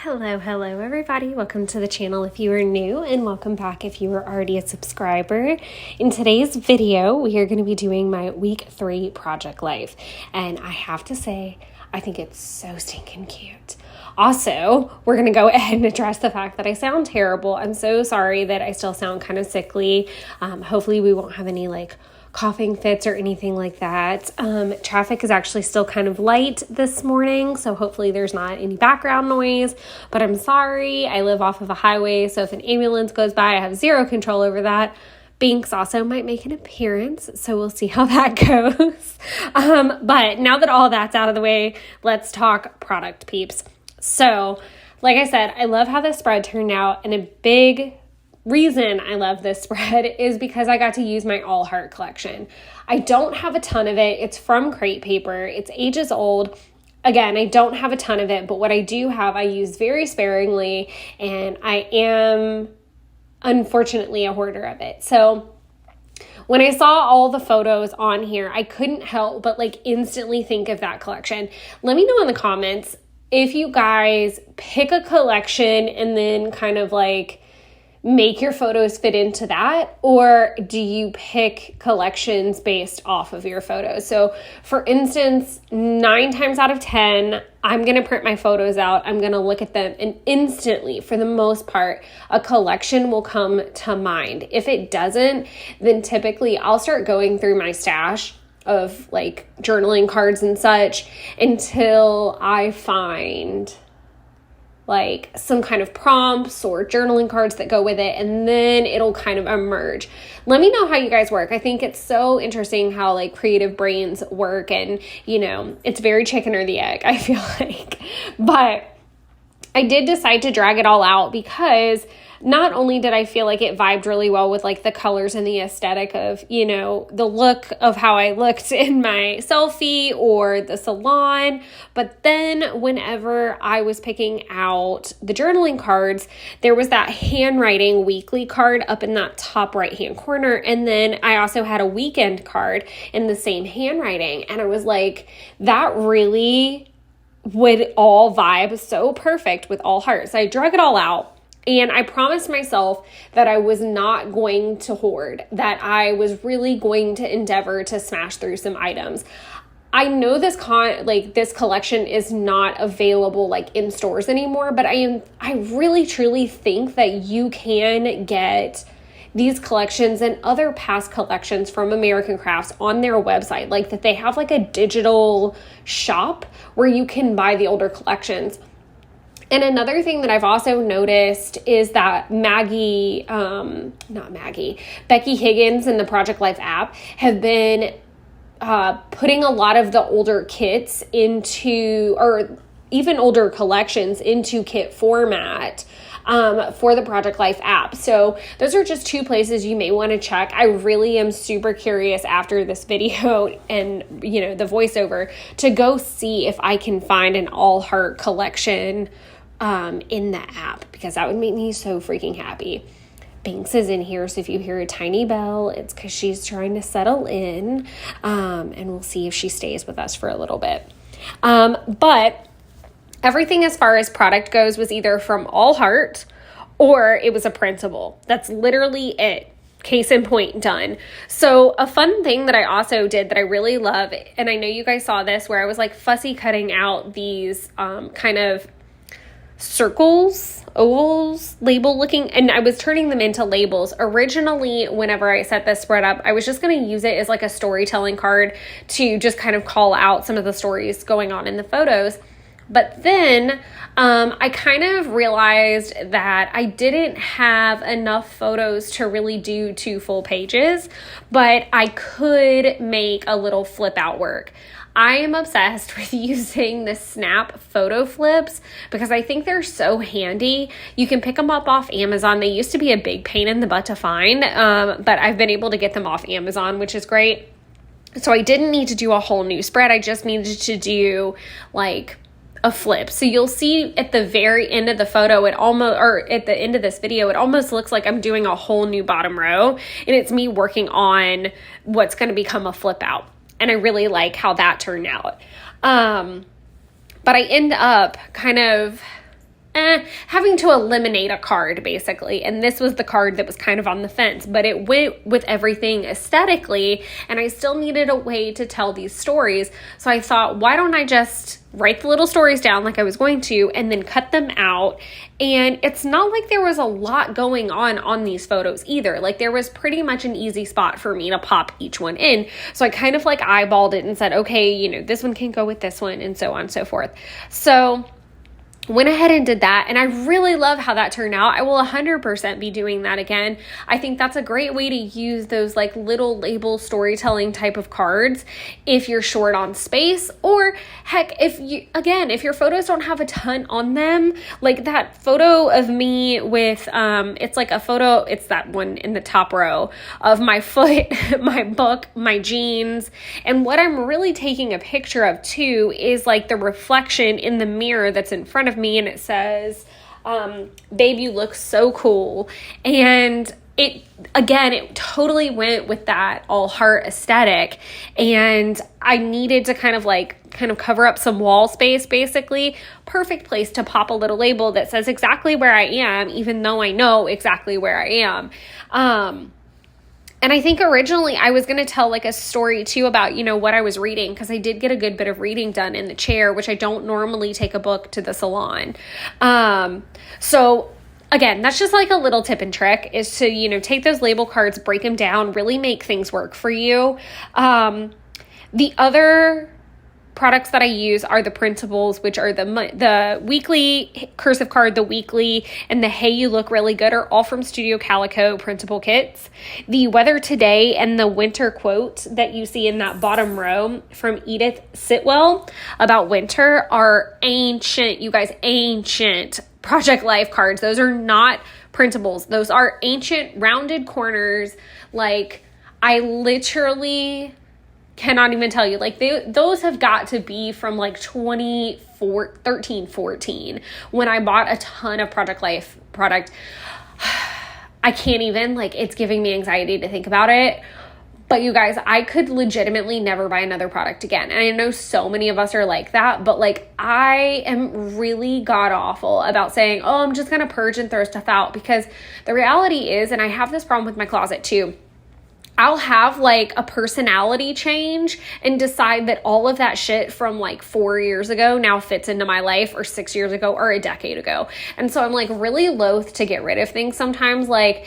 Hello everybody. Welcome to the channel if you are new, and welcome back if you are already a subscriber. In today's video, we are going to be doing my week 3 project life, and I have to say, I think it's so stinking cute. Also, we're going to go ahead and address the fact that I sound terrible. I'm so sorry that I still sound kind of sickly. Hopefully we won't have any coughing fits or anything like that. Traffic is actually still kind of light this morning, so hopefully there's not any background noise, but I'm sorry. I live off of a highway, so if an ambulance goes by, I have zero control over that. Binks also might make an appearance, so we'll see how that goes. But now that all that's out of the way, let's talk product peeps. So, like I said, I love how this spread turned out, and a big reason I love this spread is because I got to use my All Heart collection. I don't have a ton of it. It's from Crate Paper. It's ages old. Again, I don't have a ton of it, but what I do have, I use very sparingly, and I am unfortunately a hoarder of it. So when I saw all the photos on here, I couldn't help but instantly think of that collection. Let me know in the comments if you guys pick a collection and then kind of make your photos fit into that, or do you pick collections based off of your photos? So for instance, 9 times out of 10, I'm going to print my photos out. I'm going to look at them, and instantly, for the most part, a collection will come to mind. If it doesn't, then typically I'll start going through my stash of journaling cards and such until I find some kind of prompts or journaling cards that go with it, and then it'll kind of emerge. Let me know how you guys work. I think it's so interesting how creative brains work, and it's very chicken or the egg, I feel like. But I did decide to drag it all out because not only did I feel like it vibed really well with the colors and the aesthetic of, the look of how I looked in my selfie or the salon, but then whenever I was picking out the journaling cards, there was that handwriting weekly card up in that top right-hand corner. And then I also had a weekend card in the same handwriting. And I was like, that really would all vibe so perfect with All Heart. So I drug it all out. And I promised myself that I was not going to hoard, that I was really going to endeavor to smash through some items. I know this this collection is not available in stores anymore, but I really truly think that you can get these collections and other past collections from American Crafts on their website, that they have a digital shop where you can buy the older collections. And another thing that I've also noticed is that Becky Higgins and the Project Life app have been putting a lot of the older kits into, or even older collections into kit format for the Project Life app. So those are just 2 places you may want to check. I really am super curious after this video and, the voiceover to go see if I can find an All Heart collection in the app, because that would make me so freaking happy. Binks is in here, so if you hear a tiny bell, it's because she's trying to settle in, and we'll see if she stays with us for a little bit. But everything as far as product goes was either from All Heart or it was a printable. That's literally it. Case in point, done. So a fun thing that I also did that I really love, and I know you guys saw this, where I was fussy cutting out these kind of circles, ovals, label looking, and I was turning them into labels. Originally, whenever I set this spread up, I was just going to use it as a storytelling card to just kind of call out some of the stories going on in the photos. But then I kind of realized that I didn't have enough photos to really do 2 full pages, but I could make a little flip out work. I am obsessed with using the Snap photo flips because I think they're so handy. You can pick them up off Amazon. They used to be a big pain in the butt to find, but I've been able to get them off Amazon, which is great. So I didn't need to do a whole new spread. I just needed to do a flip. So you'll see at the very end of the photo, or at the end of this video, it almost looks like I'm doing a whole new bottom row, and it's me working on what's going to become a flip out. And I really like how that turned out. But I end up kind of having to eliminate a card basically. And this was the card that was kind of on the fence, but it went with everything aesthetically, and I still needed a way to tell these stories. So I thought, why don't I just write the little stories down like I was going to and then cut them out? And it's not like there was a lot going on these photos either. Like there was pretty much an easy spot for me to pop each one in. So I kind of like eyeballed it and said, okay, you know, this one can go with this one, and so on and so forth. So went ahead and did that, and I really love how that turned out. I will 100% be doing that again. I think that's a great way to use those like little label storytelling type of cards if you're short on space, or heck, if your photos don't have a ton on them, like that photo of me with, it's like a photo, it's that one in the top row of my foot, my book, my jeans, and what I'm really taking a picture of too is like the reflection in the mirror that's in front of me, and it says, babe, you look so cool. And it totally went with that all heart aesthetic, and I needed to kind of cover up some wall space basically. Perfect place to pop a little label that says exactly where I am, even though I know exactly where I am. And I think originally I was going to tell like a story too about, you know, what I was reading, because I did get a good bit of reading done in the chair, which I don't normally take a book to the salon. So again, that's just like a little tip and trick, is to, you know, take those label cards, break them down, really make things work for you. The other products that I use are the printables, which are the weekly cursive card, the weekly, and the Hey You Look Really Good are all from Studio Calico printable kits. The Weather Today and the Winter Quote that you see in that bottom row from Edith Sitwell about winter are ancient, you guys, ancient Project Life cards. Those are not printables. Those are ancient rounded corners. Like, I literally cannot even tell you, like those have got to be from like 2013, 14, when I bought a ton of Project Life product. I can't even, like, it's giving me anxiety to think about it. But you guys, I could legitimately never buy another product again. And I know so many of us are like that, but like I am really god awful about saying, oh, I'm just going to purge and throw stuff out, because the reality is, and I have this problem with my closet too, I'll have like a personality change and decide that all of that shit from like 4 years ago now fits into my life, or 6 years ago, or a decade ago. And so I'm like really loath to get rid of things sometimes. Like,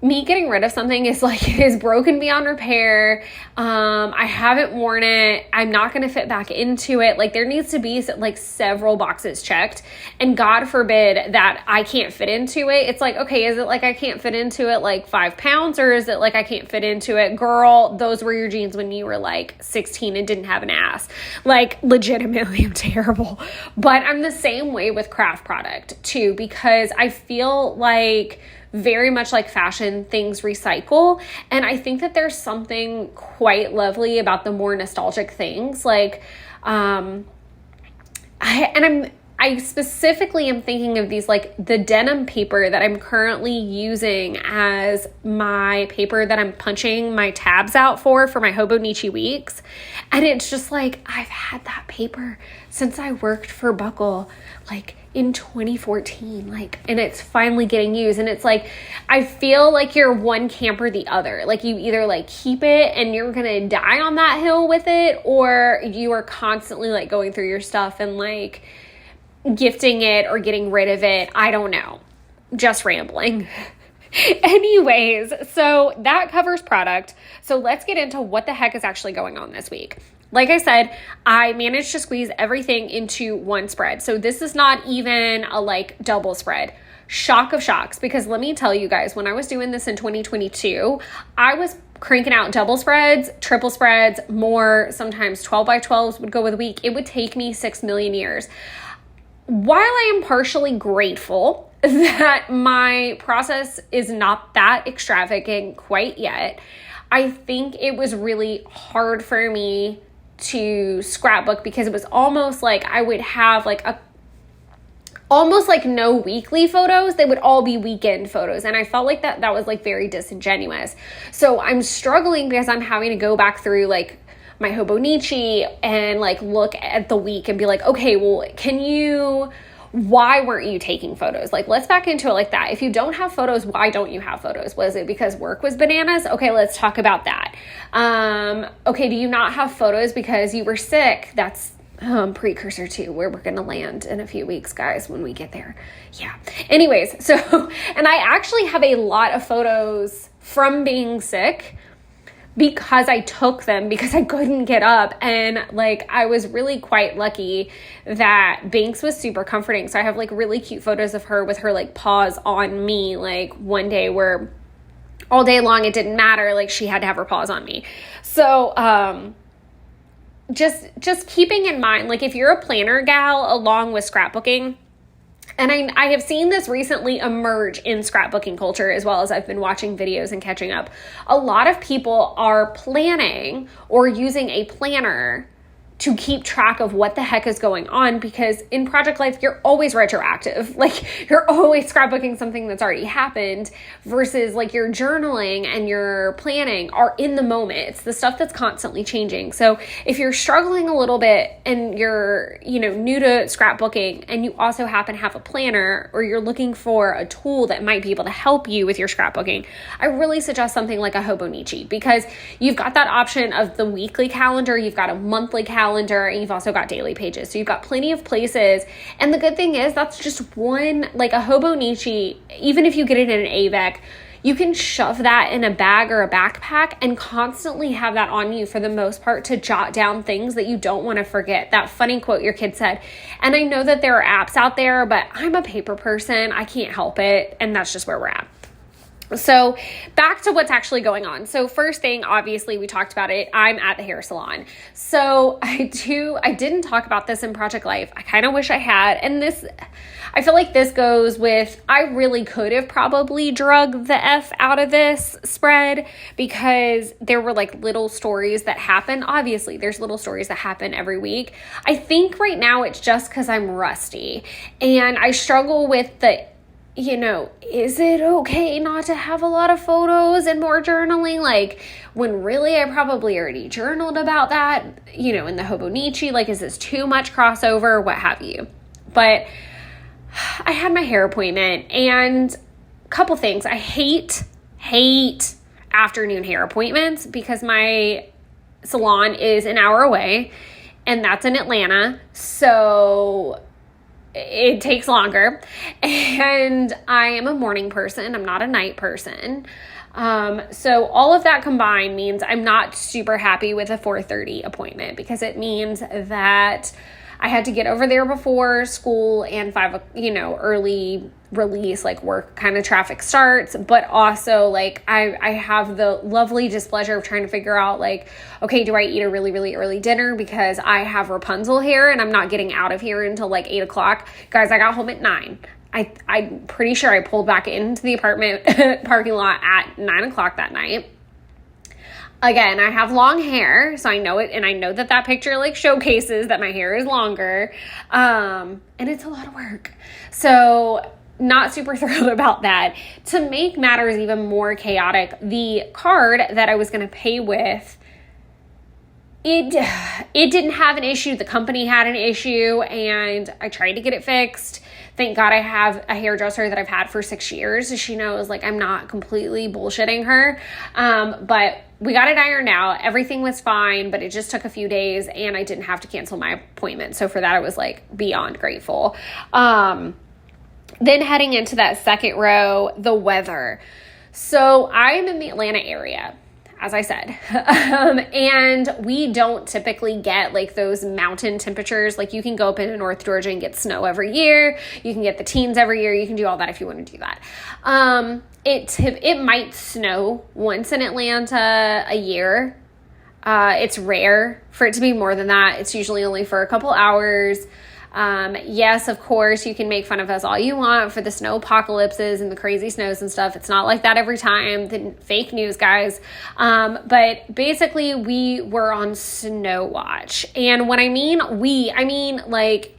me getting rid of something is like, it is broken beyond repair. I haven't worn it. I'm not going to fit back into it. Like, there needs to be like several boxes checked, and God forbid that I can't fit into it. It's like, okay, is it like I can't fit into it like 5 pounds, or is it like I can't fit into it? Girl, those were your jeans when you were like 16 and didn't have an ass. Like, legitimately, I'm terrible. But I'm the same way with craft product too, because I feel like very much like fashion, things recycle. And I think that there's something quite lovely about the more nostalgic things. Like, I specifically am thinking of these, like the denim paper that I'm currently using as my paper that I'm punching my tabs out for my Hobonichi weeks. And it's just like, I've had that paper since I worked for Buckle, like in 2014, like, and it's finally getting used. And it's like, I feel like you're one camp or the other. Like, you either like keep it and you're gonna die on that hill with it, or you are constantly like going through your stuff and like gifting it or getting rid of it. I don't know. Just rambling. Anyways, so that covers product. So let's get into what the heck is actually going on this week. Like I said, I managed to squeeze everything into one spread. So this is not even a like double spread. Shock of shocks, because let me tell you guys, when I was doing this in 2022, I was cranking out double spreads, triple spreads, more, sometimes 12 by 12s would go with a week. It would take me 6 million years. While I am partially grateful that my process is not that extravagant quite yet, I think it was really hard for me to scrapbook, because it was almost like I would have like almost like no weekly photos. They would all be weekend photos. And I felt like that was like very disingenuous. So I'm struggling because I'm having to go back through like my Hobonichi and like look at the week and be like, okay, well, can you why weren't you taking photos? Like, let's back into it like that. If you don't have photos, why don't you have photos? Was it because work was bananas? Okay, let's talk about that. Okay, do you not have photos because you were sick? That's precursor to where we're going to land in a few weeks, guys, when we get there. Yeah. Anyways, so, and I actually have a lot of photos from being sick because I took them because I couldn't get up. And like, I was really quite lucky that Banks was super comforting. So I have like really cute photos of her with her like paws on me, like one day where all day long it didn't matter, like she had to have her paws on me. So just keeping in mind, like if you're a planner gal along with scrapbooking, and I have seen this recently emerge in scrapbooking culture, as well as I've been watching videos and catching up. A lot of people are planning or using a planner to keep track of what the heck is going on, because in Project Life, you're always retroactive. Like, you're always scrapbooking something that's already happened, versus like your journaling and your planning are in the moment. It's the stuff that's constantly changing. So if you're struggling a little bit and you're, new to scrapbooking, and you also happen to have a planner, or you're looking for a tool that might be able to help you with your scrapbooking, I really suggest something like a Hobonichi, because you've got that option of the weekly calendar, you've got a monthly calendar, and you've also got daily pages. So you've got plenty of places. And the good thing is that's just one, like a Hobonichi, even if you get it in an AVEC, you can shove that in a bag or a backpack and constantly have that on you for the most part to jot down things that you don't want to forget. That funny quote your kid said. And I know that there are apps out there, but I'm a paper person. I can't help it. And that's just where we're at. So back to what's actually going on. So first thing, obviously we talked about it. I'm at the hair salon. So I didn't talk about this in Project Life. I kind of wish I had. And I feel like this goes with, I really could have probably drug the F out of this spread, because there were like little stories that happen. Obviously there's little stories that happen every week. I think right now it's just because I'm rusty and I struggle with the, is it okay not to have a lot of photos and more journaling? Like, when really I probably already journaled about that, in the Hobonichi, like, is this too much crossover, what have you? But I had my hair appointment, and a couple things. I hate afternoon hair appointments because my salon is an hour away, and that's in Atlanta. So it takes longer, and I am a morning person. I'm not a night person. So all of that combined means I'm not super happy with a 4:30 appointment, because it means that I had to get over there before school and early release, like work kind of traffic starts. But also like I have the lovely displeasure of trying to figure out like, okay, do I eat a really, really early dinner because I have Rapunzel hair and I'm not getting out of here until like 8 o'clock. Guys, I got home at 9. I'm pretty sure I pulled back into the apartment parking lot at 9 o'clock that night. Again, I have long hair, so I know it, and I know that picture like showcases that my hair is longer, and it's a lot of work. So not super thrilled about that. To make matters even more chaotic, the card that I was going to pay with, it didn't have an issue. The company had an issue, and I tried to get it fixed. Thank God I have a hairdresser that I've had for 6 years. So she knows like I'm not completely bullshitting her. But we got it ironed out. Everything was fine, but it just took a few days and I didn't have to cancel my appointment. So for that, I was like beyond grateful. Then heading into that second row, the weather. So I'm in the Atlanta area, as I said, and we don't typically get like those mountain temperatures. Like you can go up into North Georgia and get snow every year. You can get the teens every year. You can do all that if you want to do that. It might snow once in Atlanta a year. It's rare for it to be more than that. It's usually only for a couple hours. Yes, of course, you can make fun of us all you want for the snow apocalypses and the crazy snows and stuff. It's not like that every time. The fake news, guys. But basically we were on snow watch. And when I mean I mean like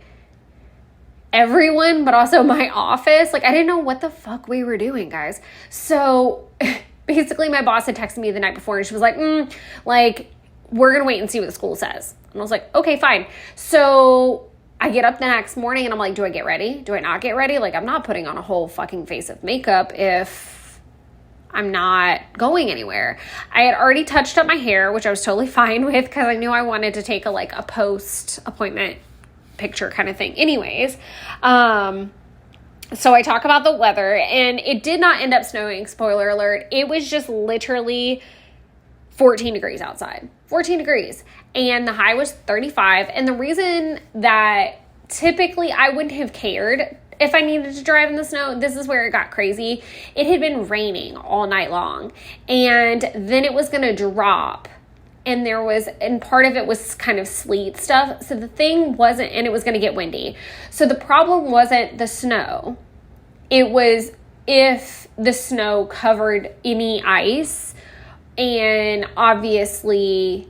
everyone, but also my office. Like I didn't know what the fuck we were doing, guys. So basically my boss had texted me the night before and she was like, like we're going to wait and see what the school says. And I was like, okay, fine. So I get up the next morning and I'm like, do I get ready? Do I not get ready? Like, I'm not putting on a whole fucking face of makeup if I'm not going anywhere. I had already touched up my hair, which I was totally fine with because I knew I wanted to take a post-appointment picture kind of thing. Anyways, so I talk about the weather, and it did not end up snowing, spoiler alert. It was just literally 14 degrees outside. 14 degrees. And the high was 35. And the reason that typically I wouldn't have cared if I needed to drive in the snow, this is where it got crazy. It had been raining all night long. And then it was going to drop. And part of it was kind of sleet stuff. So the thing wasn't, and it was going to get windy. So the problem wasn't the snow. It was if the snow covered any ice, and obviously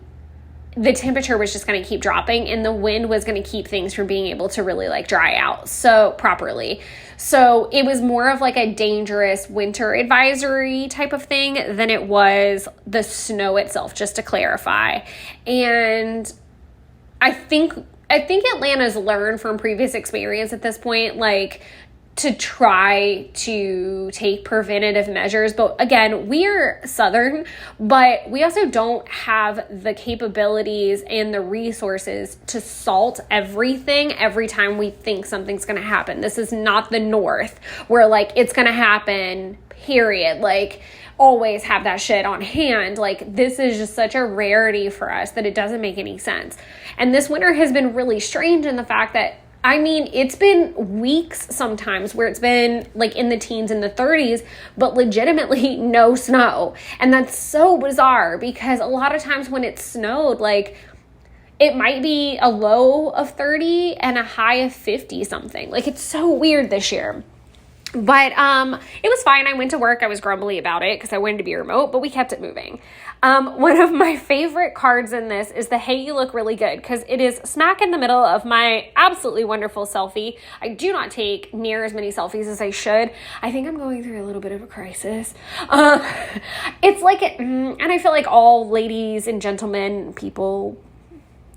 the temperature was just going to keep dropping, and the wind was going to keep things from being able to really like dry out so properly. So it was more of like a dangerous winter advisory type of thing than it was the snow itself, just to clarify. And I think Atlanta's learned from previous experience at this point, like, to try to take preventative measures. But again, we're Southern, but we also don't have the capabilities and the resources to salt everything every time we think something's going to happen. This is not the North where like it's going to happen, period. Like, always have that shit on hand. Like, this is just such a rarity for us that it doesn't make any sense. And this winter has been really strange in the fact that, I mean, it's been weeks sometimes where it's been like in the teens and the 30s, but legitimately no snow. And that's so bizarre because a lot of times when it snowed, like, it might be a low of 30 and a high of 50 something. Like, it's so weird this year. But it was fine. I went to work. I was grumbly about it because I wanted to be remote, but we kept it moving. One of my favorite cards in this is the "Hey, you look really good," because it is smack in the middle of my absolutely wonderful selfie. I do not take near as many selfies as I should. I think I'm going through a little bit of a crisis. It's like, and I feel like all ladies and gentlemen, people,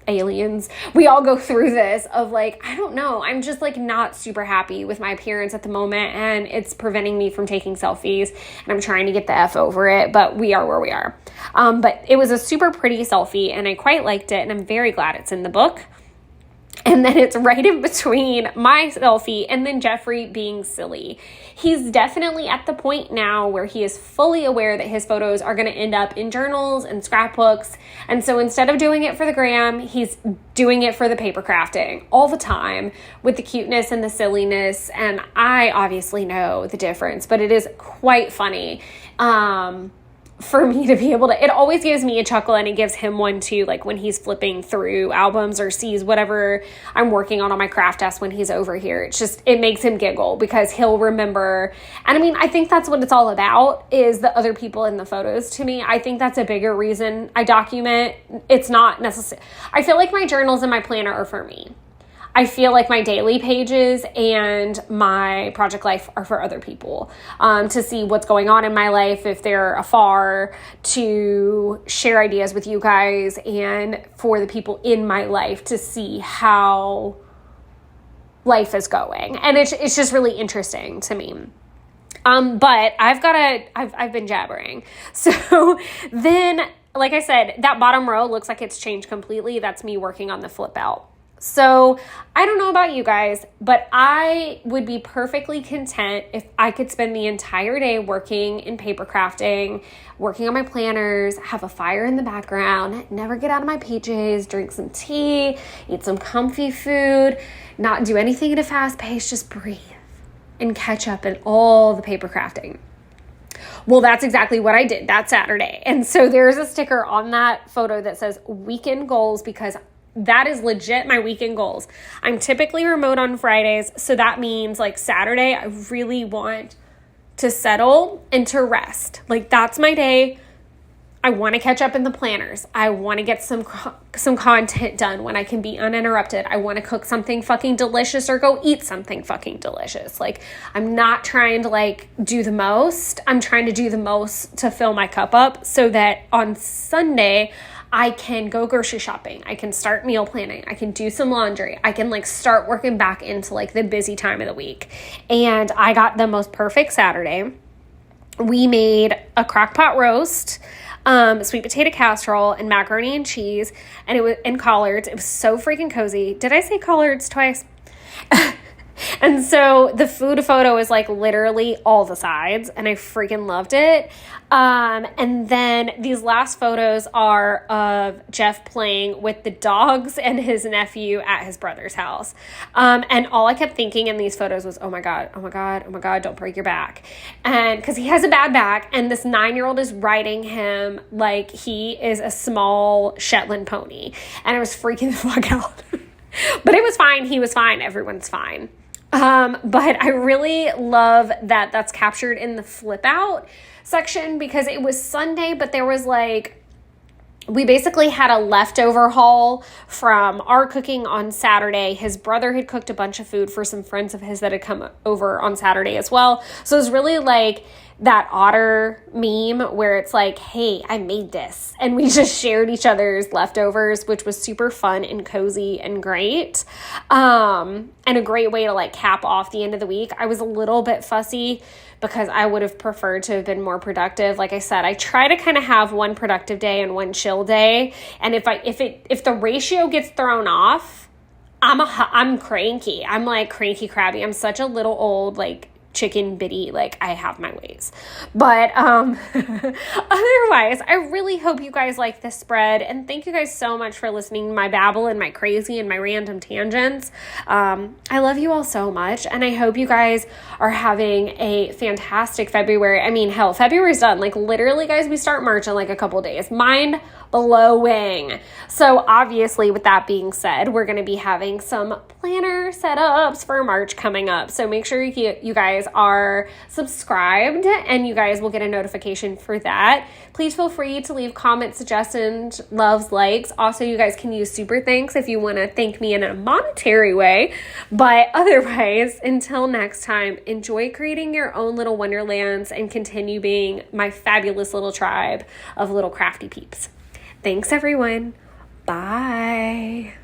aliens, we all go through this of like, I don't know, I'm just like not super happy with my appearance at the moment, and it's preventing me from taking selfies, and I'm trying to get the F over it, but we are where we are. But it was a super pretty selfie, and I quite liked it, and I'm very glad it's in the book. And then it's right in between my selfie and then Jeffrey being silly. He's definitely at the point now where he is fully aware that his photos are going to end up in journals and scrapbooks. And so instead of doing it for the gram, he's doing it for the paper crafting all the time with the cuteness and the silliness. And I obviously know the difference, but it is quite funny. For me to be able to, it always gives me a chuckle, and it gives him one too, like when he's flipping through albums or sees whatever I'm working on my craft desk when he's over here. It's just, it makes him giggle because he'll remember. And I mean, I think that's what it's all about, is the other people in the photos to me. I think that's a bigger reason I document. It's not necessary. I feel like my journals and my planner are for me. I feel like my daily pages and my project life are for other people, to see what's going on in my life if they're afar, to share ideas with you guys, and for the people in my life to see how life is going. And it's just really interesting to me. But I've been jabbering. So then, like I said, that bottom row looks like it's changed completely. That's me working on the flip out. So I don't know about you guys, but I would be perfectly content if I could spend the entire day working in paper crafting, working on my planners, have a fire in the background, never get out of my PJs, drink some tea, eat some comfy food, not do anything at a fast pace, just breathe and catch up in all the paper crafting. Well, that's exactly what I did that Saturday. And so there's a sticker on that photo that says weekend goals, because that is legit my weekend goals. I'm typically remote on Fridays, so that means like Saturday, I really want to settle and to rest. Like, that's my day. I want to catch up in the planners. I want to get some content done when I can be uninterrupted. I want to cook something fucking delicious or go eat something fucking delicious. Like, I'm not trying to like do the most. I'm trying to do the most to fill my cup up so that on Sunday I can go grocery shopping. I can start meal planning. I can do some laundry. I can like start working back into like the busy time of the week. And I got the most perfect Saturday. We made a crock pot roast, sweet potato casserole, and macaroni and cheese, and it was in collards. It was so freaking cozy. Did I say collards twice? And so the food photo is like literally all the sides, and I freaking loved it. And then these last photos are of Jeff playing with the dogs and his nephew at his brother's house. And all I kept thinking in these photos was, oh my God, oh my God, oh my God, don't break your back. And because he has a bad back, and this 9-year-old is riding him like he is a small Shetland pony. And I was freaking the fuck out. But it was fine. He was fine. Everyone's fine. But I really love that that's captured in the flip out section, because it was Sunday, but there was like, we basically had a leftover haul from our cooking on Saturday. His brother had cooked a bunch of food for some friends of his that had come over on Saturday as well. So it was really like that Otter meme where it's like, hey, I made this. And we just shared each other's leftovers, which was super fun and cozy and great. And a great way to like cap off the end of the week. I was a little bit fussy because I would have preferred to have been more productive. Like I said, I try to kind of have one productive day and one chill day. And if the ratio gets thrown off, I'm cranky. I'm like cranky crabby. I'm such a little old, like, chicken bitty, like I have my ways. But otherwise, I really hope you guys like this spread, and thank you guys so much for listening to my babble and my crazy and my random tangents. I love you all so much, and I hope you guys are having a fantastic February. I mean, hell, February's done. Like literally, guys, we start March in like a couple days. Mind blowing. So obviously, with that being said, we're going to be having some planner setups for March coming up. So make sure you guys are subscribed, and you guys will get a notification for that. Please feel free to leave comments, suggestions, loves, likes. Also, you guys can use super thanks if you want to thank me in a monetary way. But otherwise, until next time, enjoy creating your own little wonderlands and continue being my fabulous little tribe of little crafty peeps. Thanks, everyone. Bye.